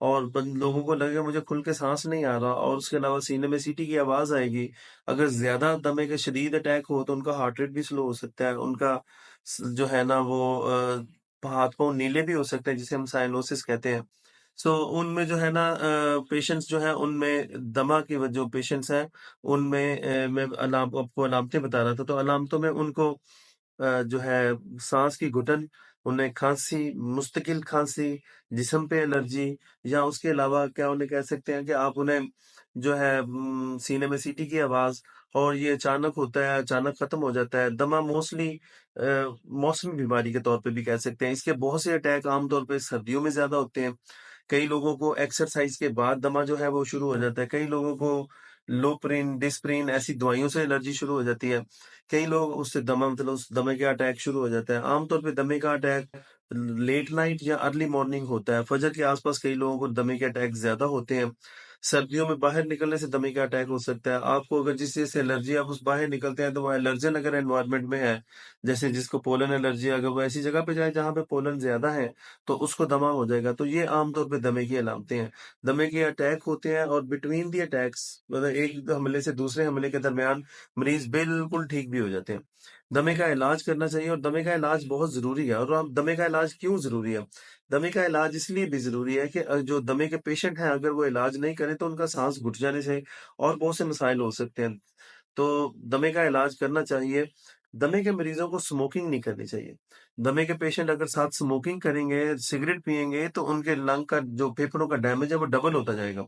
اور لوگوں کو لگے مجھے کھل کے سانس نہیں آ رہا، اور اس کے علاوہ سینے میں سیٹی کی آواز آئے گی۔ اگر زیادہ دمے کے شدید اٹیک ہو تو ان کا ہارٹ ریٹ بھی سلو ہو سکتا ہے، ان کا جو ہے نا وہ ہاتھ پاؤں نیلے بھی ہو سکتے ہیں، جسے ہم سائنوسس کہتے ہیں۔ ان میں جو ہے نا پیشنٹس جو ہیں ان میں دما کی جو پیشنٹس ہیں ان میں میں آپ کو علامتیں بتا رہا تھا، تو علامتوں میں ان کو جو ہے سانس کی گھٹن، انہیں کھانسی، مستقل کھانسی، جسم پہ الرجی، یا اس کے علاوہ کیا انہیں کہہ سکتے ہیں کہ آپ انہیں جو ہے سینے میں سیٹی کی آواز، اور یہ اچانک ہوتا ہے، اچانک ختم ہو جاتا ہے۔ دمہ موسٹلی موسمی بیماری کے طور پہ بھی کہہ سکتے ہیں۔ اس کے بہت سے اٹیک عام طور پہ سردیوں میں زیادہ ہوتے ہیں۔ کئی لوگوں کو ایکسرسائز کے بعد دمہ جو ہے وہ شروع ہو جاتا ہے، کئی لوگوں کو لوپرین، ڈسپرین ایسی دوائیوں سے الرجی شروع ہو جاتی ہے، کئی لوگ اس سے دمہ مطلب اس دمے کا اٹیک شروع ہو جاتا ہے۔ عام طور پہ دمے کا اٹیک لیٹ نائٹ یا ارلی مارننگ ہوتا ہے، فجر کے آس پاس کئی لوگوں کو دمے کے اٹیک زیادہ ہوتے ہیں۔ سردیوں میں باہر نکلنے سے دمے کا اٹیک ہو سکتا ہے۔ آپ کو اگر جس چیز سے الرجی، آپ اس باہر نکلتے ہیں تو وہ الرجن اگر انوائرمنٹ میں ہے، جیسے جس کو پولن الرجی، اگر وہ ایسی جگہ پہ جائے جہاں پہ پولن زیادہ ہے تو اس کو دمہ ہو جائے گا۔ تو یہ عام طور پہ دمے کی علامتیں ہیں۔ دمے کے اٹیک ہوتے ہیں، اور بٹوین دی اٹیکس مطلب ایک حملے سے دوسرے حملے کے درمیان مریض بالکل ٹھیک بھی ہو جاتے ہیں۔ دمے کا علاج کرنا چاہیے، اور دمے کا علاج بہت ضروری ہے۔ اور دمے کا علاج کیوں ضروری ہے؟ دمے کا علاج اس لیے بھی ضروری ہے کہ جو دمے کے پیشنٹ ہیں اگر وہ علاج نہیں کریں تو ان کا سانس گھٹ جانے سے اور بہت سے مسائل ہو سکتے ہیں۔ تو دمے کا علاج کرنا چاہیے۔ دمے کے مریضوں کو سموکنگ نہیں کرنی چاہیے۔ دمے کے پیشنٹ اگر ساتھ سموکنگ کریں گے، سگریٹ پئیں گے، تو ان کے لنگ کا جو پھیپھڑوں کا ڈیمیج ہے وہ ڈبل ہوتا جائے گا،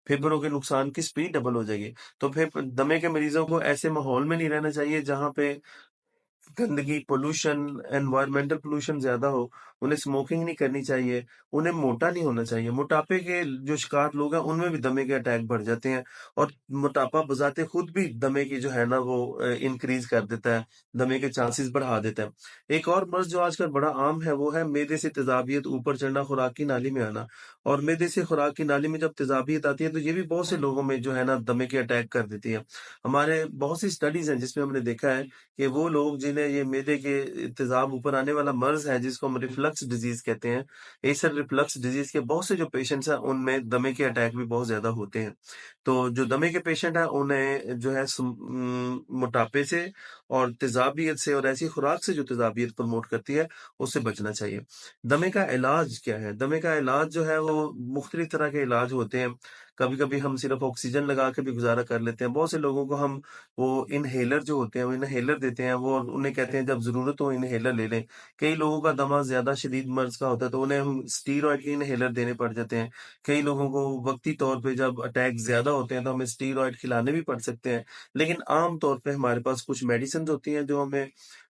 پھیپھڑوں کے نقصان کی سپیڈ ڈبل ہو جائے گی۔ تو پھر دمے کے مریضوں کو ایسے ماحول میں نہیں رہنا چاہیے جہاں پہ گندگی، پولوشن، انوائرمنٹل پولوشن زیادہ ہو۔ انہیں سموکنگ نہیں کرنی چاہیے، انہیں موٹا نہیں ہونا چاہیے۔ موٹاپے کے جو شکار لوگ ہیں ان میں بھی دمے کے اٹیک بڑھ جاتے ہیں، اور موٹاپا بذات خود بھی دمے کی جو ہے نا وہ انکریز کر دیتا ہے، دمے کے چانسز بڑھا دیتا ہے۔ ایک اور مرض جو آج کل بڑا عام ہے وہ ہے معدے سے تیزابیت اوپر چڑھنا، خوراک کی نالی میں آنا۔ اور معدے سے خوراک کی نالی میں جب تیزابیت آتی ہے تو یہ بھی بہت سے لوگوں میں جو ہے نا دمے کے اٹیک کر دیتی ہے۔ ہمارے بہت سی اسٹڈیز ہیں جس میں ہم نے دیکھا ہے کہ وہ لوگ جنہیں یہ معدے کے تیزاب اوپر آنے والا مرض ہے، جس کو ہم ریفلکس ڈیزیز کہتے ہیں، ایسر ریفلکس ڈیزیز کے بہت سے جو پیشنٹس ہیں ان میں دمے کے اٹیک بھی بہت زیادہ ہوتے ہیں۔ تو جو دمے کے پیشنٹ ہیں انہیں جو ہے موٹاپے سے اور تیزابیت سے اور ایسی خوراک سے جو تیزابیت پروموٹ کرتی ہے اس سے بچنا چاہیے۔ دمے کا علاج کیا ہے؟ دمے کا علاج جو ہے وہ مختلف طرح کے علاج ہوتے ہیں۔ کبھی کبھی ہم صرف آکسیجن لگا کے بھی گزارا کر لیتے ہیں۔ بہت سے لوگوں کو ہم وہ انہیلر جو ہوتے ہیں وہ انہیلر دیتے ہیں، وہ انہیں کہتے ہیں جب ضرورت ہو انہیلر لے لیں۔ کئی لوگوں کا دمہ زیادہ شدید مرض کا ہوتا ہے تو انہیں ہم اسٹیرائڈ کے انہیلر دینے پڑ جاتے ہیں۔ کئی لوگوں کو وقتی طور پہ جب اٹیک زیادہ ہوتے ہیں تو ہمیں اسٹیرائڈ کھلانے بھی پڑ سکتے ہیں۔ لیکن عام طور پہ ہمارے پاس کچھ میڈیسنز ہوتی ہیں جو ہمیں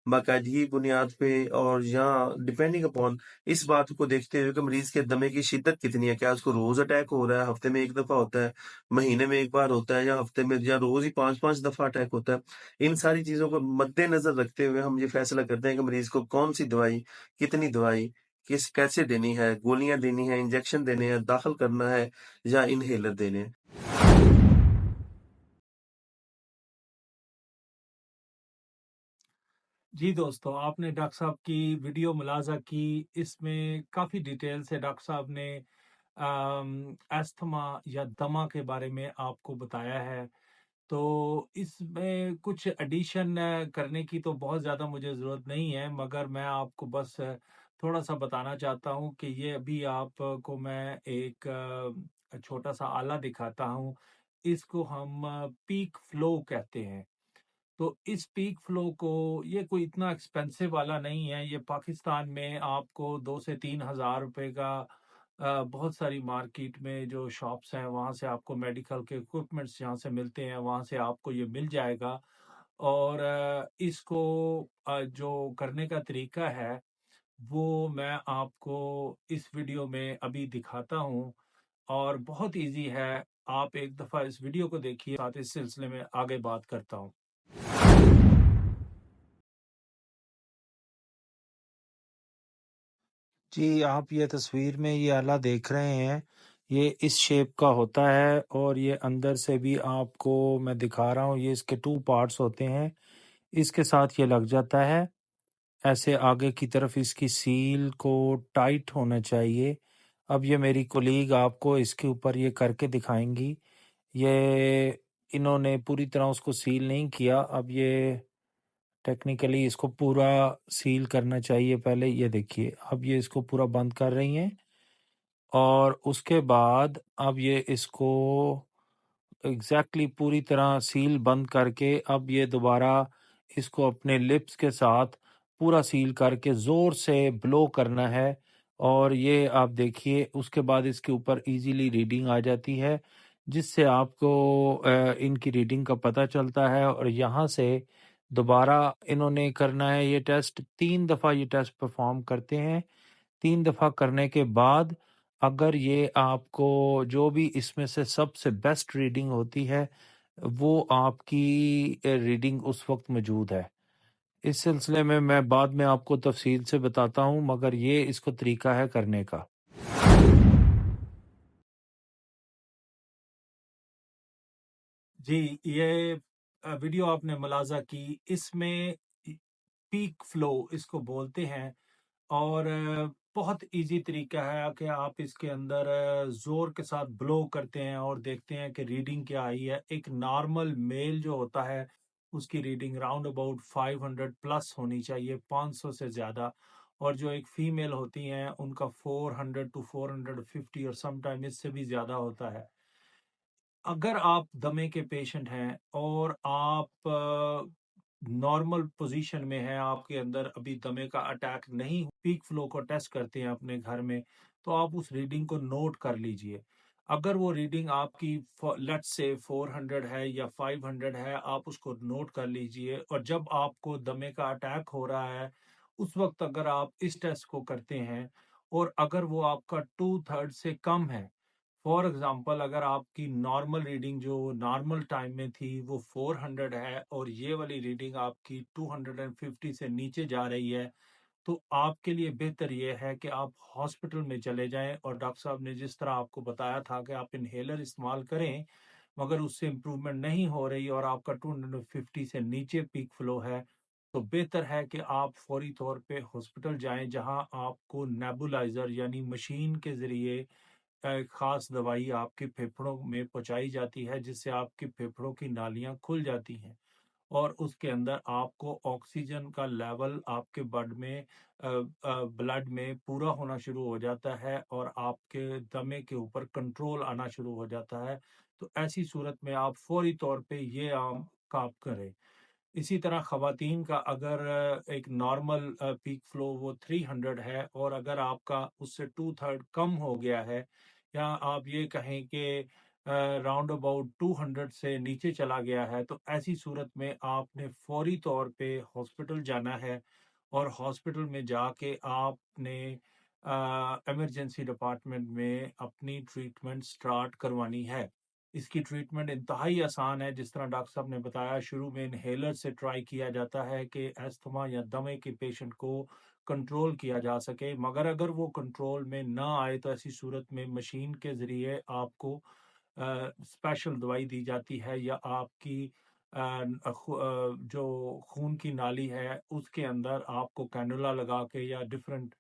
باقاعدگی بنیاد پہ اور یا ڈیپینڈنگ اپون اس بات کو دیکھتے ہوئے کہ مریض کے دمے کی شدت کتنی ہے، کیا اس کو روز اٹیک ہو رہا ہے، ہفتے میں ایک دفعہ ہوتا ہے، مہینے میں ایک بار ہوتا ہے، یا ہفتے میں یا روز ہی 5 دفعہ اٹیک ہوتا ہے۔ ان ساری چیزوں کو مد نظر رکھتے ہوئے ہم یہ فیصلہ کرتے ہیں کہ مریض کو کون سی دوائی، کتنی دوائی، کیسے دینی ہے، گولیاں دینی ہیں، انجیکشن دینے ہیں، داخل کرنا ہے یا انہیلر دینے ہیں۔ جی دوستو، آپ نے ڈاکٹر صاحب کی ویڈیو ملاحظہ کی، اس میں کافی ڈیٹیل سے ڈاکٹر صاحب نے ایستھما یا دمہ کے بارے میں آپ کو بتایا ہے۔ تو اس میں کچھ ایڈیشن کرنے کی تو بہت زیادہ مجھے ضرورت نہیں ہے، مگر میں آپ کو بس تھوڑا سا بتانا چاہتا ہوں کہ یہ ابھی آپ کو میں ایک چھوٹا سا آلہ دکھاتا ہوں۔ اس کو ہم پیک فلو کہتے ہیں۔ تو اس پیک فلو کو، یہ کوئی اتنا ایکسپینسو والا نہیں ہے، یہ پاکستان میں آپ کو 2 سے 3 ہزار روپے کا بہت ساری مارکیٹ میں جو شاپس ہیں وہاں سے آپ کو میڈیکل کے اکوپمنٹس جہاں سے ملتے ہیں وہاں سے آپ کو یہ مل جائے گا۔ اور اس کو جو کرنے کا طریقہ ہے وہ میں آپ کو اس ویڈیو میں ابھی دکھاتا ہوں، اور بہت ایزی ہے۔ آپ ایک دفعہ اس ویڈیو کو دیکھیے، ساتھ اس سلسلے میں آگے بات کرتا ہوں۔ جی، آپ یہ تصویر میں یہ آلہ دیکھ رہے ہیں، یہ اس شیپ کا ہوتا ہے، اور یہ اندر سے بھی آپ کو میں دکھا رہا ہوں، یہ اس کے 2 پارٹس ہوتے ہیں۔ اس کے ساتھ یہ لگ جاتا ہے ایسے، آگے کی طرف اس کی سیل کو ٹائٹ ہونا چاہیے۔ اب یہ میری کولیگ آپ کو اس کے اوپر یہ کر کے دکھائیں گی. یہ انہوں نے پوری طرح اس کو سیل نہیں کیا. اب یہ ٹیکنیکلی اس کو پورا سیل کرنا چاہیے پہلے. یہ دیکھیے اب یہ اس کو پورا بند کر رہی ہیں، اور اس کے بعد اب یہ اس کو ایگزیکٹلی پوری طرح سیل بند کر کے اب یہ دوبارہ اس کو اپنے لپس کے ساتھ پورا سیل کر کے زور سے بلو کرنا ہے. اور یہ آپ دیکھیے اس کے بعد اس کے اوپر ایزیلی ریڈنگ آ جاتی ہے، جس سے آپ کو ان کی ریڈنگ کا پتہ چلتا ہے. اور یہاں سے دوبارہ انہوں نے کرنا ہے یہ ٹیسٹ. 3 دفعہ یہ ٹیسٹ پرفارم کرتے ہیں. 3 دفعہ کرنے کے بعد اگر یہ آپ کو جو بھی اس میں سے سب سے بیسٹ ریڈنگ ہوتی ہے وہ آپ کی ریڈنگ اس وقت موجود ہے. اس سلسلے میں بعد میں آپ کو تفصیل سے بتاتا ہوں، مگر یہ اس کو طریقہ ہے کرنے کا. جی، یہ ویڈیو آپ نے ملاحظہ کی، اس میں پیک فلو اس کو بولتے ہیں. اور بہت ایزی طریقہ ہے کہ آپ اس کے اندر زور کے ساتھ بلو کرتے ہیں اور دیکھتے ہیں کہ ریڈنگ کیا آئی ہے. ایک نارمل میل جو ہوتا ہے اس کی ریڈنگ راؤنڈ اباؤٹ 500 پلس ہونی چاہیے، 500 سے زیادہ. اور جو ایک فیمیل ہوتی ہیں ان کا 400 ٹو 450 اور سم ٹائم اس سے بھی زیادہ ہوتا ہے. اگر آپ دمے کے پیشنٹ ہیں اور آپ نارمل پوزیشن میں ہیں، آپ کے اندر ابھی دمے کا اٹیک نہیں، پیک فلو کو ٹیسٹ کرتے ہیں اپنے گھر میں، تو آپ اس ریڈنگ کو نوٹ کر لیجئے. اگر وہ ریڈنگ آپ کی لیٹ سے 400 ہے یا 500 ہے، آپ اس کو نوٹ کر لیجئے. اور جب آپ کو دمے کا اٹیک ہو رہا ہے اس وقت اگر آپ اس ٹیسٹ کو کرتے ہیں اور اگر وہ آپ کا 2/3 سے کم ہے، فار ایگزامپل اگر آپ کی نارمل ریڈنگ جو نارمل ٹائم میں تھی وہ 400 ہے اور یہ والی ریڈنگ آپ کی 250 سے نیچے جا رہی ہے، تو آپ کے لیے بہتر یہ ہے کہ آپ ہاسپٹل میں چلے جائیں. اور ڈاکٹر صاحب نے جس طرح آپ کو بتایا تھا کہ آپ انہیلر استعمال کریں مگر اس سے امپروومنٹ نہیں ہو رہی اور آپ کا 250 سے نیچے پیک فلو ہے، تو بہتر ہے کہ آپ فوری طور پہ ہاسپٹل جائیں، جہاں آپ کو نیبولائزر یعنی مشین کے ذریعے ایک خاص دوائی آپ کے پھیپھڑوں میں پہنچائی جاتی ہے، جس سے آپ کے پھیپھڑوں کی نالیاں کھل جاتی ہیں اور اس کے اندر آپ کو آکسیجن کا لیول آپ کے بلڈ میں پورا ہونا شروع ہو جاتا ہے اور آپ کے دمے کے اوپر کنٹرول آنا شروع ہو جاتا ہے. تو ایسی صورت میں آپ فوری طور پہ یہ عام کام کریں. اسی طرح خواتین کا اگر ایک نارمل پیک فلو وہ 300 ہے اور اگر آپ کا اس سے 2/3 کم ہو گیا ہے یا آپ یہ کہیں کہ راؤنڈ اباؤٹ 200 سے نیچے چلا گیا ہے، تو ایسی صورت میں آپ نے فوری طور پہ ہاسپٹل جانا ہے اور ہاسپٹل میں جا کے آپ نے ایمرجنسی ڈپارٹمنٹ میں اپنی ٹریٹمنٹ سٹارٹ کروانی ہے. اس کی ٹریٹمنٹ انتہائی آسان ہے. جس طرح ڈاکٹر صاحب نے بتایا شروع میں انہیلر سے ٹرائی کیا جاتا ہے کہ ایستھما یا دمے کے پیشنٹ کو کنٹرول کیا جا سکے، مگر اگر وہ کنٹرول میں نہ آئے تو ایسی صورت میں مشین کے ذریعے آپ کو اسپیشل دوائی دی جاتی ہے یا آپ کی جو خون کی نالی ہے اس کے اندر آپ کو کینولا لگا کے یا ڈفرینٹ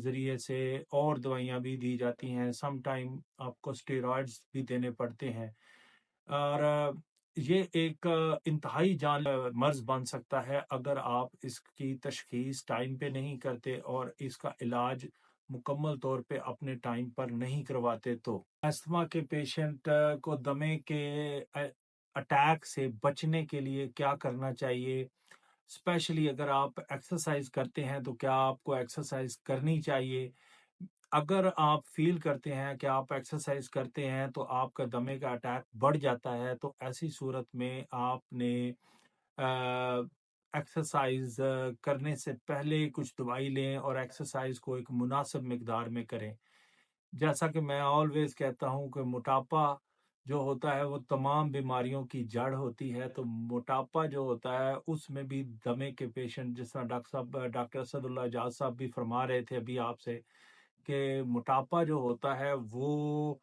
ذریعے سے اور دوائیاں بھی دی جاتی ہیں. سم ٹائم آپ کو اسٹیرائڈز بھی دینے پڑتے ہیں. اور یہ ایک انتہائی جان مرض بن سکتا ہے اگر آپ اس کی تشخیص ٹائم پہ نہیں کرتے اور اس کا علاج مکمل طور پہ اپنے ٹائم پر نہیں کرواتے. تو استھما کے پیشنٹ کو دمے کے اٹیک سے بچنے کے لیے کیا کرنا چاہیے؟ اسپیشلی اگر آپ ایکسرسائز کرتے ہیں تو کیا آپ کو ایکسرسائز کرنی چاہیے؟ اگر آپ فیل کرتے ہیں کہ آپ ایکسرسائز کرتے ہیں تو آپ کا دمے کا اٹیک بڑھ جاتا ہے، تو ایسی صورت میں آپ نے ایکسرسائز کرنے سے پہلے کچھ دوائی لیں اور ایکسرسائز کو ایک مناسب مقدار میں کریں. جیسا کہ میں آلویز کہتا ہوں کہ موٹاپا جو ہوتا ہے وہ تمام بیماریوں کی جڑ ہوتی ہے. تو موٹاپا جو ہوتا ہے اس میں بھی دمے کے پیشنٹ، جس طرح ڈاکٹر اسد اللہ اجاز صاحب بھی فرما رہے تھے ابھی آپ سے، کہ موٹاپا جو ہوتا ہے وہ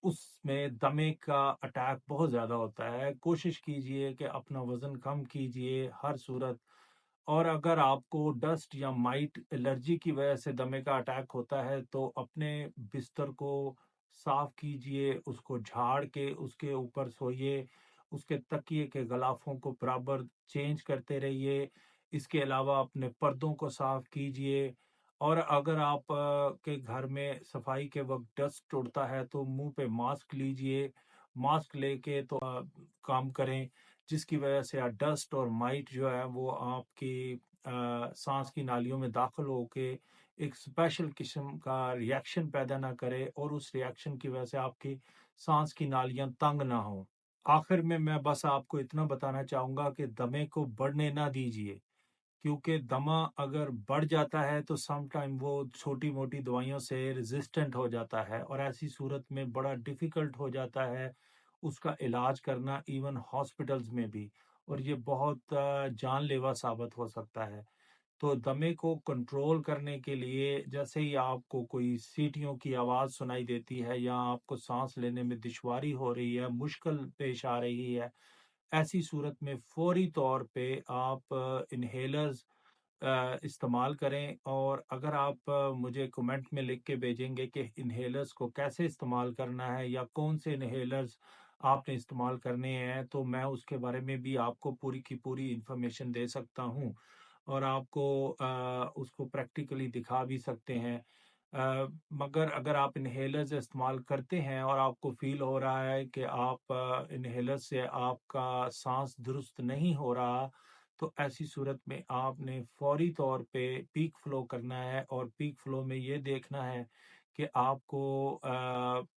اس میں دمے کا اٹیک بہت زیادہ ہوتا ہے. کوشش کیجئے کہ اپنا وزن کم کیجئے ہر صورت. اور اگر آپ کو ڈسٹ یا مائٹ الرجی کی وجہ سے دمے کا اٹیک ہوتا ہے تو اپنے بستر کو صاف کیجئے، اس کو جھاڑ کے اس کے اوپر سوئیے، اس کے تکیے کے غلافوں کو برابر چینج کرتے رہیے۔ اس کے علاوہ اپنے پردوں کو صاف کیجئے، اور اگر آپ کے گھر میں صفائی کے وقت ڈسٹ اڑتا ہے تو منہ پہ ماسک لیجئے، ماسک لے کے تو کام کریں، جس کی وجہ سے ڈسٹ اور مائٹ جو ہے وہ آپ کی سانس کی نالیوں میں داخل ہو کے ایک اسپیشل قسم کا ریاکشن پیدا نہ کرے، اور اس ریاکشن کی وجہ سے آپ کی سانس کی نالیاں تنگ نہ ہوں۔ آخر میں بس آپ کو اتنا بتانا چاہوں گا کہ دمے کو بڑھنے نہ دیجیے، کیونکہ دمہ اگر بڑھ جاتا ہے تو سم ٹائم وہ چھوٹی موٹی دوائیوں سے ریزسٹنٹ ہو جاتا ہے، اور ایسی صورت میں بڑا ڈیفیکلٹ ہو جاتا ہے اس کا علاج کرنا، ایون ہاسپٹلز میں بھی، اور یہ بہت جان لیوا ثابت ہو سکتا ہے۔ تو دمے کو کنٹرول کرنے کے لیے جیسے ہی آپ کو کوئی سیٹیوں کی آواز سنائی دیتی ہے، یا آپ کو سانس لینے میں دشواری ہو رہی ہے، مشکل پیش آ رہی ہے، ایسی صورت میں فوری طور پہ آپ انہیلرز استعمال کریں۔ اور اگر آپ مجھے کمنٹ میں لکھ کے بھیجیں گے کہ انہیلرز کو کیسے استعمال کرنا ہے یا کون سے انہیلرز آپ نے استعمال کرنے ہیں، تو میں اس کے بارے میں بھی آپ کو پوری کی پوری انفارمیشن دے سکتا ہوں، اور آپ کو اس کو پریکٹیکلی دکھا بھی سکتے ہیں۔ مگر اگر آپ انہیلرز استعمال کرتے ہیں اور آپ کو فیل ہو رہا ہے کہ آپ انہیلر سے آپ کا سانس درست نہیں ہو رہا، تو ایسی صورت میں آپ نے فوری طور پہ پیک فلو کرنا ہے، اور پیک فلو میں یہ دیکھنا ہے کہ آپ کو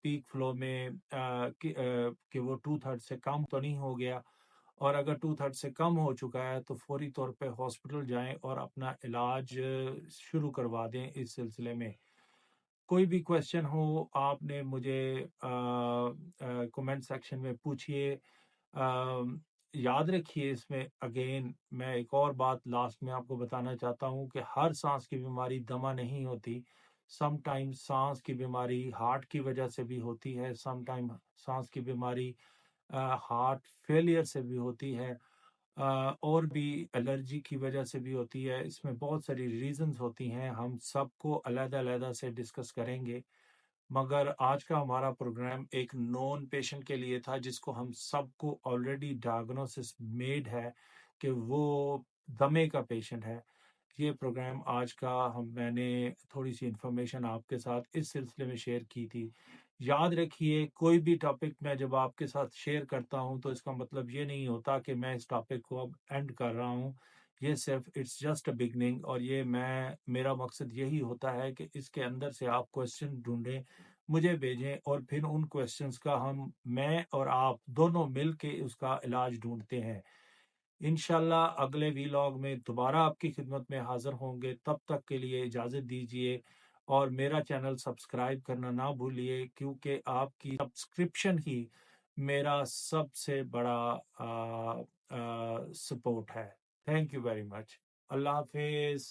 پیک فلو میں کہ وہ 2/3 سے کم تو نہیں ہو گیا، اور اگر 2/3 سے کم ہو چکا ہے تو فوری طور پہ ہاسپٹل جائیں اور اپنا علاج شروع کروا دیں۔ اس سلسلے میں کوئی بھی کویسچن ہو آپ نے مجھے کمنٹ سیکشن میں پوچھئے۔ یاد رکھیے، اس میں اگین میں ایک اور بات لاسٹ میں آپ کو بتانا چاہتا ہوں کہ ہر سانس کی بیماری دمہ نہیں ہوتی، سم ٹائم سانس کی بیماری ہارٹ کی وجہ سے بھی ہوتی ہے، سم ٹائم سانس کی بیماری ہارٹ فیلئر سے بھی ہوتی ہے، اور بھی الرجی کی وجہ سے بھی ہوتی ہے۔ اس میں بہت ساری ریزنز ہوتی ہیں، ہم سب کو علیحدہ علیحدہ سے ڈسکس کریں گے، مگر آج کا ہمارا پروگرام ایک نون پیشنٹ کے لیے تھا جس کو ہم سب کو آلریڈی ڈائگنوسس میڈ ہے کہ وہ دمے کا پیشنٹ ہے۔ یہ پروگرام آج کا میں نے تھوڑی سی انفارمیشن آپ کے ساتھ اس سلسلے میں شیئر کی تھی۔ یاد رکھیے، کوئی بھی ٹاپک میں جب آپ کے ساتھ شیئر کرتا ہوں تو اس کا مطلب یہ نہیں ہوتا کہ میں اس ٹاپک کو اب اینڈ کر رہا ہوں، یہ صرف اٹس جسٹ اے بگننگ، اور یہ میرا مقصد یہی ہوتا ہے کہ اس کے اندر سے آپ کویسچن ڈھونڈیں، مجھے بھیجیں، اور پھر ان کویسچنز کا میں اور آپ دونوں مل کے اس کا علاج ڈھونڈتے ہیں۔ انشاءاللہ اگلے ویلاگ میں دوبارہ آپ کی خدمت میں حاضر ہوں گے، تب تک کے لیے اجازت دیجیے، اور میرا چینل سبسکرائب کرنا نہ بھولیے، کیونکہ آپ کی سبسکرپشن ہی میرا سب سے بڑا سپورٹ ہے۔ Thank you very much. اللہ حافظ۔